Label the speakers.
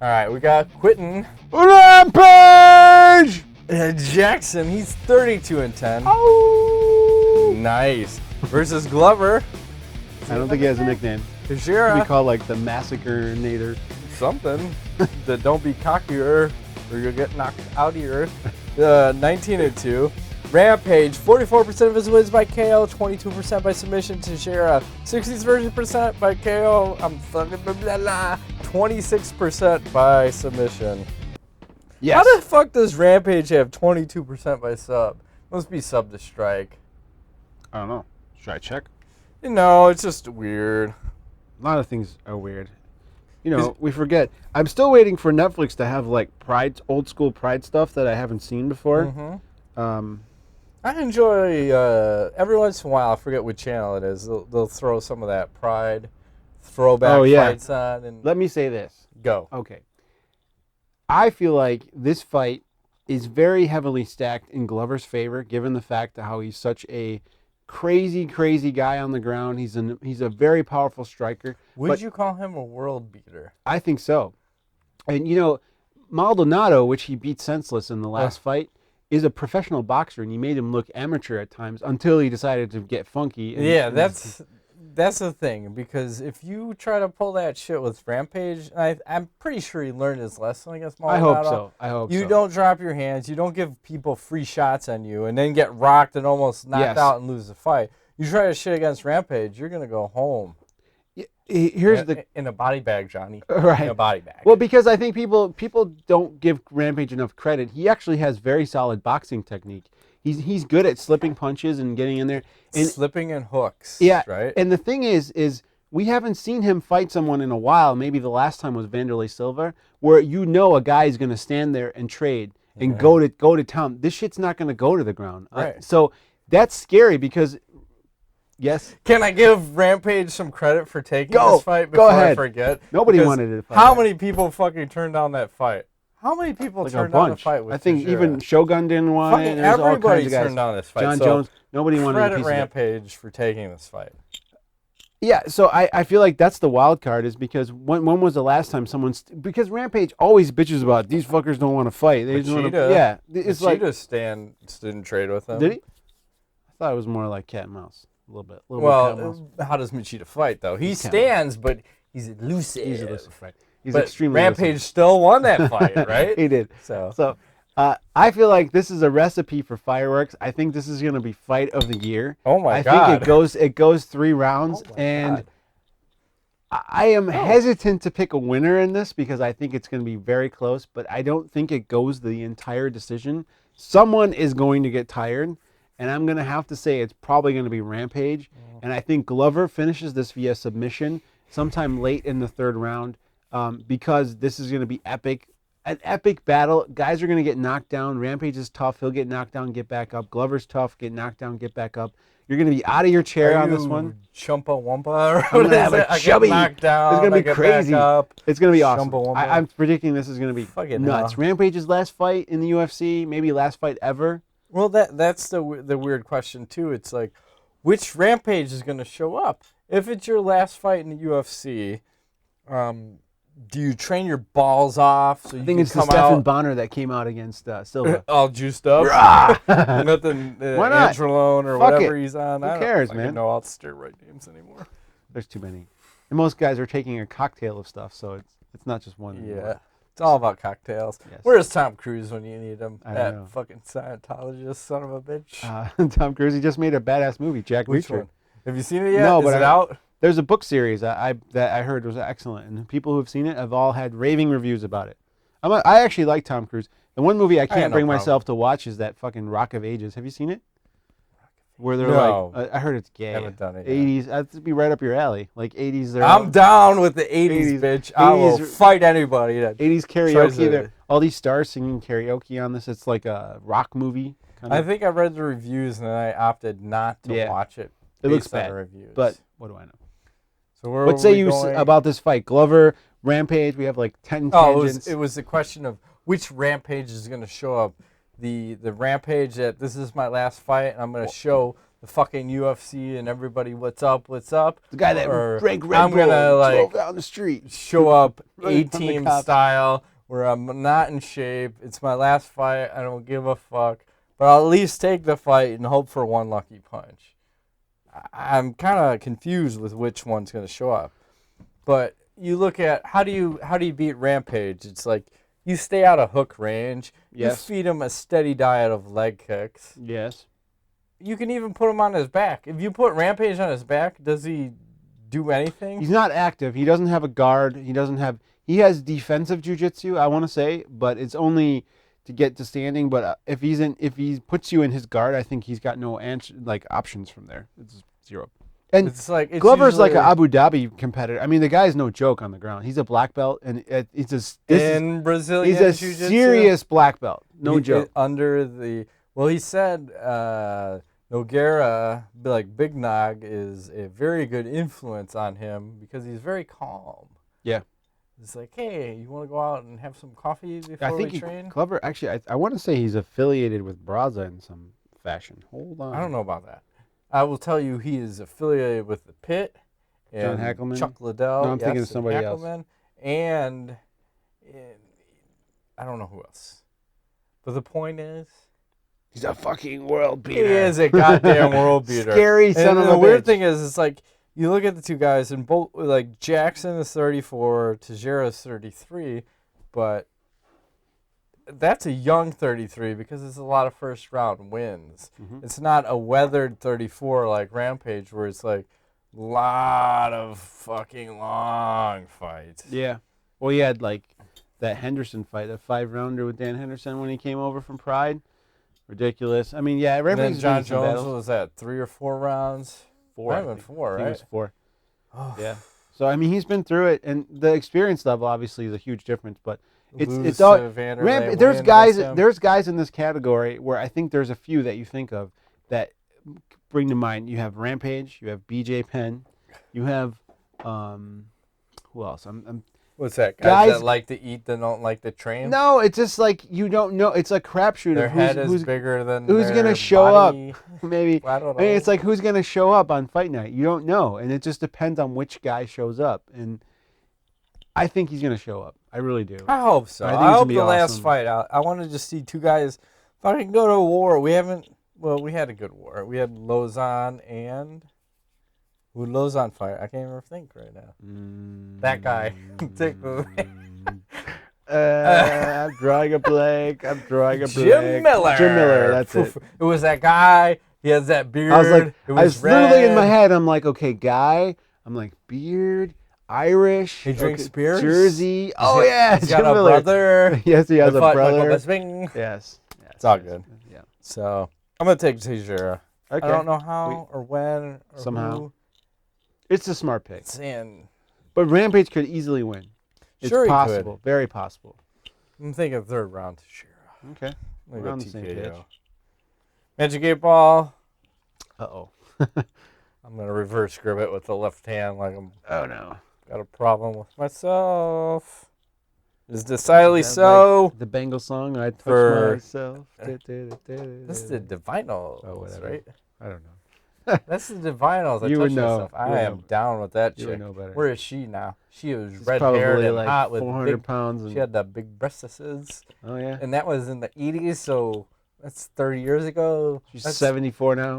Speaker 1: All right, we got Quentin
Speaker 2: Rampage!
Speaker 1: Jackson. He's 32-10.
Speaker 2: Oh!
Speaker 1: Nice. Versus Glover.
Speaker 2: I don't think he has a nickname.
Speaker 1: Teixeira.
Speaker 2: We call like the Massacre-nator.
Speaker 1: Something. The don't be cockier or you'll get knocked out of your 19-2. Rampage, 44% of his wins by KO, 22% by submission. Teixeira, 63% by KO. 26% by submission.
Speaker 2: Yes.
Speaker 1: How the fuck does Rampage have 22% by sub? Must be sub to strike.
Speaker 2: I don't know. Should I check?
Speaker 1: You know, it's just weird.
Speaker 2: A lot of things are weird. You know, we forget. I'm still waiting for Netflix to have like Pride, old school Pride stuff that I haven't seen before.
Speaker 1: Mm-hmm. I enjoy every once in a while. I forget what channel it is. They'll throw some of that Pride throwback fights on. And
Speaker 2: let me say this.
Speaker 1: Go.
Speaker 2: Okay. I feel like this fight is very heavily stacked in Glover's favor, given the fact of how he's such a crazy guy on the ground. He's a very powerful striker.
Speaker 1: Would you call him a world beater?
Speaker 2: I think so. And you know, Maldonado, which he beat senseless in the last fight, is a professional boxer, and he made him look amateur at times until he decided to get funky. And,
Speaker 1: that's the thing, because if you try to pull that shit with Rampage, I'm pretty sure he learned his lesson against Maldonado.
Speaker 2: I hope so.
Speaker 1: You don't drop your hands. You don't give people free shots on you and then get rocked and almost knocked out and lose the fight. You try to shit against Rampage, you're going to go home.
Speaker 2: Here's
Speaker 1: in a body bag, Johnny.
Speaker 2: Right.
Speaker 1: In a body bag.
Speaker 2: Well, because I think people don't give Rampage enough credit. He actually has very solid boxing technique. He's good at slipping punches and getting in there. And
Speaker 1: slipping and hooks.
Speaker 2: Yeah.
Speaker 1: Right.
Speaker 2: And the thing is we haven't seen him fight someone in a while. Maybe the last time was Vanderlei Silva, where you know a guy is going to stand there and trade and go to town. This shit's not going to go to the ground.
Speaker 1: Right.
Speaker 2: So that's scary because. Yes.
Speaker 1: Can I give Rampage some credit for taking this fight before I forget?
Speaker 2: Nobody wanted to fight.
Speaker 1: How many people fucking turned down that fight? How many people turned down the fight with
Speaker 2: I think
Speaker 1: Teixeira?
Speaker 2: even Shogun didn't want it.
Speaker 1: Everybody turned down this fight.
Speaker 2: John Jones. Nobody wanted a piece of it.
Speaker 1: Credit Rampage for taking this fight.
Speaker 2: Yeah, so I feel like that's the wild card is because when was the last time because Rampage always bitches about these fuckers don't want to fight. They just want to. Yeah, it's like
Speaker 1: didn't trade with him.
Speaker 2: Did he? I thought it was more like cat and mouse. A little bit.
Speaker 1: Well, how does Machida fight, though? He stands, but he's elusive.
Speaker 2: He's elusive, right? He's
Speaker 1: but
Speaker 2: extremely
Speaker 1: Rampage
Speaker 2: elusive.
Speaker 1: still won that fight, right?
Speaker 2: He did. So I feel like this is a recipe for fireworks. I think this is going to be fight of the year.
Speaker 1: Oh, my God.
Speaker 2: I think it goes 3 rounds. And I am hesitant to pick a winner in this because I think it's going to be very close, but I don't think it goes the entire decision. Someone is going to get tired. And I'm going to have to say it's probably going to be Rampage. And I think Glover finishes this via submission sometime late in the 3rd round because this is going to be epic. An epic battle. Guys are going to get knocked down. Rampage is tough. He'll get knocked down, get back up. Glover's tough. Get knocked down, get back up. You're going to be out of your chair on this one.
Speaker 1: Chumpa Wumpa?
Speaker 2: I'm going to have a chubby.
Speaker 1: Knocked down,
Speaker 2: it's going to be crazy. It's going to be awesome. I'm predicting this is going to be nuts. Rampage's last fight in the UFC, maybe last fight ever.
Speaker 1: Well, that's the weird question, too. It's like, which Rampage is going to show up? If it's your last fight in the UFC, do you train your balls off so you can come out? I think it's the
Speaker 2: Stephan Bonner that came out against Silva.
Speaker 1: All juiced up? Nothing
Speaker 2: Why not?
Speaker 1: Androlone or whatever he's on.
Speaker 2: Who cares, man?
Speaker 1: I don't know all the steroid names anymore.
Speaker 2: There's too many. And most guys are taking a cocktail of stuff, so it's not just one.
Speaker 1: Yeah.
Speaker 2: Anymore.
Speaker 1: It's all about cocktails.
Speaker 2: Yes.
Speaker 1: Where's Tom Cruise when you need him?
Speaker 2: That
Speaker 1: fucking Scientologist son of a bitch.
Speaker 2: Tom Cruise, he just made a badass movie, Jack Reacher.
Speaker 1: One? Have you seen it yet?
Speaker 2: No,
Speaker 1: Is
Speaker 2: but
Speaker 1: it out?
Speaker 2: There's a book series that I heard was excellent, and people who have seen it have all had raving reviews about it. I actually like Tom Cruise. The one movie I can't bring myself to watch is that fucking Rock of Ages. Have you seen it? Where they're like, I heard it's gay. I
Speaker 1: haven't done it
Speaker 2: 80s, that'd be right up your alley. Like 80s.
Speaker 1: I'm down with the 80s, bitch. I will fight anybody.
Speaker 2: 80s karaoke. All these stars singing karaoke on this. It's like a rock movie.
Speaker 1: I think I read the reviews and I opted not to watch it.
Speaker 2: It looks bad.
Speaker 1: Reviews.
Speaker 2: But what do I know?
Speaker 1: So
Speaker 2: what say you about this fight? Glover, Rampage, we have like 10 tangents.
Speaker 1: It was the question of which Rampage is going to show up. The Rampage that this is my last fight, and I'm going to show the fucking UFC and everybody, what's up?
Speaker 2: The guy that
Speaker 1: Or
Speaker 2: drank Red
Speaker 1: I'm
Speaker 2: Bull
Speaker 1: gonna
Speaker 2: and
Speaker 1: like
Speaker 2: drove down the street.
Speaker 1: show up
Speaker 2: Running from the
Speaker 1: A-team
Speaker 2: cops.
Speaker 1: style where I'm not in shape. It's my last fight. I don't give a fuck. But I'll at least take the fight and hope for one lucky punch. I'm kind of confused with which one's going to show up. But you look at how do you beat Rampage? It's like you stay out of hook range.
Speaker 2: Yes.
Speaker 1: You feed him a steady diet of leg kicks.
Speaker 2: Yes.
Speaker 1: You can even put him on his back. If you put Rampage on his back, does he do anything?
Speaker 2: He's not active. He doesn't have a guard. He has defensive jiu-jitsu, I want to say, but it's only to get to standing. But if he puts you in his guard, I think he's got no options from there. It's zero. And
Speaker 1: it's
Speaker 2: Glover's like
Speaker 1: usually
Speaker 2: an Abu Dhabi competitor. I mean, the guy's no joke on the ground. He's a black belt, and
Speaker 1: Brazilian
Speaker 2: he's a
Speaker 1: jiu-jitsu?
Speaker 2: serious black belt. No joke.
Speaker 1: He said Nogueira, like Big Nog, is a very good influence on him because he's very calm.
Speaker 2: Yeah.
Speaker 1: It's like, hey, you want to go out and have some coffee before we train?
Speaker 2: Glover, actually, I want to say he's affiliated with Braza in some fashion. Hold on.
Speaker 1: I don't know about that. I will tell you he is affiliated with the Pit and
Speaker 2: John Hackleman?
Speaker 1: Chuck Liddell.
Speaker 2: No, I'm thinking of somebody else.
Speaker 1: And I don't know who else. But the point is,
Speaker 2: he's a fucking world beater.
Speaker 1: he is a goddamn world beater.
Speaker 2: Scary son of a bitch.
Speaker 1: The weird thing is, it's like you look at the two guys, and both like Jackson is 34, Teixeira is 33, but that's a young 33 because it's a lot of first round wins. Mm-hmm. It's not a weathered 34 like Rampage where it's like a lot of fucking long fights.
Speaker 2: Yeah. Well, he had like that Henderson fight, a 5-rounder with Dan Henderson when he came over from Pride. Ridiculous. I mean, yeah, Rampage.
Speaker 1: And then John Jones was that 3 or 4 rounds?
Speaker 2: 4.
Speaker 1: Not even 4, right?
Speaker 2: I think it was 4. Oh. Yeah. So I mean, he's been through it, and the experience level obviously is a huge difference, but. It's all there's guys in this category where I think there's a few that you think of that bring to mind. You have Rampage, you have BJ Penn, you have who else?
Speaker 1: What's that? Guys that like to eat that don't like to train?
Speaker 2: No, it's just like you don't know. It's a crapshoot.
Speaker 1: Their head is bigger than
Speaker 2: who's
Speaker 1: their
Speaker 2: gonna show
Speaker 1: body.
Speaker 2: up. Maybe
Speaker 1: I don't know.
Speaker 2: I mean, it's like who's gonna show up on fight night. You don't know, and it just depends on which guy shows up. And I think he's gonna show up. I really do.
Speaker 1: I hope so. I hope the last fight. I want to just see two guys fucking go to war. We haven't. Well, we had a good war. We had Lozon and who Lozon fight? I can't even think right now. That guy.
Speaker 2: I'm drawing a blank.
Speaker 1: Jim Miller.
Speaker 2: Jim Miller. That's it.
Speaker 1: It was that guy. He has that beard.
Speaker 2: I was literally in my head. I'm like, okay, guy. I'm like beard. Irish.
Speaker 1: He drinks beers.
Speaker 2: Jersey. Yeah,
Speaker 1: he's got a brother.
Speaker 2: Yes, he has a brother.
Speaker 1: Yes, it's all good.
Speaker 2: Yeah.
Speaker 1: So I'm gonna take Teixeira.
Speaker 2: Okay.
Speaker 1: I don't know how or when or
Speaker 2: somehow.
Speaker 1: Who.
Speaker 2: It's a smart pick.
Speaker 1: But
Speaker 2: Rampage could easily win. It's possible. Very possible.
Speaker 1: I'm thinking third round Teixeira.
Speaker 2: Okay.
Speaker 1: We're on the same page. Magic 8 Ball.
Speaker 2: Uh-oh.
Speaker 1: I'm gonna reverse grip it with the left hand like I'm.
Speaker 2: Oh no.
Speaker 1: Got a problem with myself. Is decidedly so.
Speaker 2: Like the Bengal song, I touch myself.
Speaker 1: This is the Divinyls, right?
Speaker 2: I don't know.
Speaker 1: That's the Divinyls.
Speaker 2: You would know.
Speaker 1: I am down with that chick.
Speaker 2: You would know better.
Speaker 1: Where is she now? She was red-haired and
Speaker 2: like
Speaker 1: hot with
Speaker 2: 400 pounds.
Speaker 1: She had the big breasts.
Speaker 2: Oh, yeah.
Speaker 1: And that was in the 80s, so that's 30 years ago.
Speaker 2: She's 74 now.